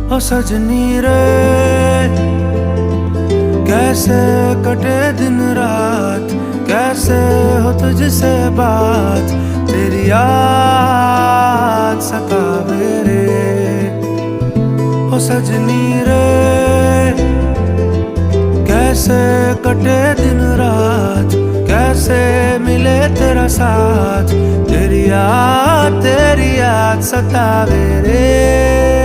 ओ सजनी रे, कैसे कटे दिन रात, कैसे हो तुझसे बात, तेरी याद सतावे रे। ओ सजनी रे, कैसे कटे दिन रात, कैसे मिले तेरा साथ, तेरी याद सतावे रे।